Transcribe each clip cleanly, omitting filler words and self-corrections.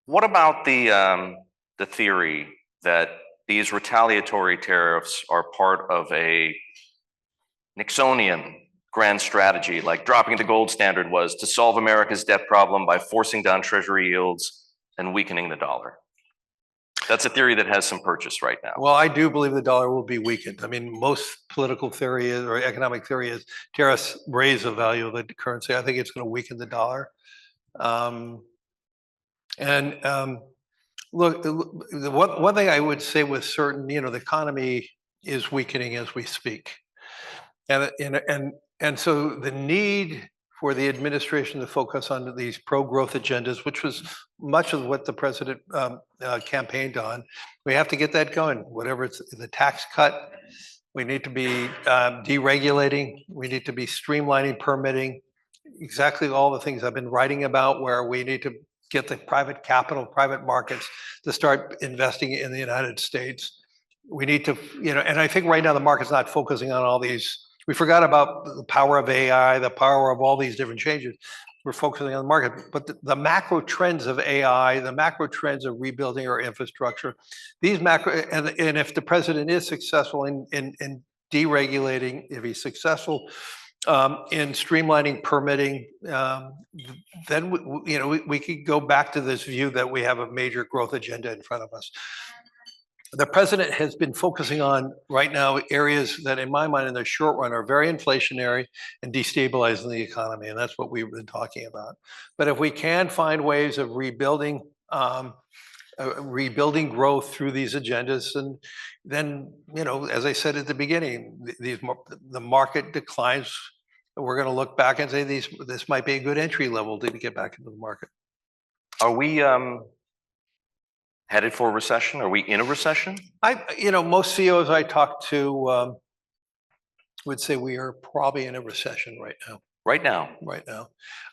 What about the theory that these retaliatory tariffs are part of a Nixonian grand strategy, like dropping the gold standard was to solve America's debt problem by forcing down treasury yields and weakening the dollar? That's a theory that has some purchase right now. Well, I do believe the dollar will be weakened. I mean, most political theory is, or economic theory is, tariffs raise the value of the currency. I think it's going to weaken the dollar. Um, and Look, the one thing I would say with certain, the economy is weakening as we speak, and so the need for the administration to focus on these pro-growth agendas, which was much of what the president campaigned on, we have to get that going. Whatever it's the tax cut, we need to be deregulating, we need to be streamlining permitting, exactly all the things I've been writing about, where we need to get the private capital, private markets to start investing in the United States. We need to, and I think right now the market's not focusing on all these. We forgot about the power of AI, the power of all these different changes. We're focusing on the market, but the macro trends of AI, the macro trends of rebuilding our infrastructure, these macro, and if the president is successful in deregulating, if he's successful in streamlining permitting, then we could go back to this view that we have a major growth agenda in front of us. The president has been focusing on right now areas that, in my mind, in the short run, are very inflationary and destabilizing the economy, and that's what we've been talking about. But if we can find ways of rebuilding growth through these agendas, and then as I said at the beginning, the market declines. We're going to look back and say this might be a good entry level to get back into the market. Are we headed for a recession? Are we in a recession? Most CEOs I talk to would say we are probably in a recession right now. Right now. Right now.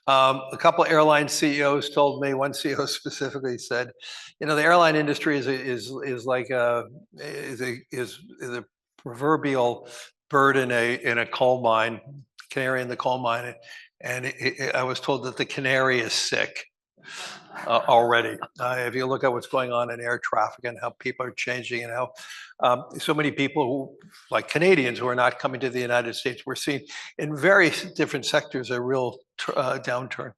A couple of airline CEOs told me, one CEO specifically said, the airline industry is like a proverbial bird in a coal mine, canary in the coal mine, and I was told that the canary is sick already. If you look at what's going on in air traffic and how people are changing, and how so many people who, like Canadians, who are not coming to the United States, we're seeing in various different sectors a real downturn.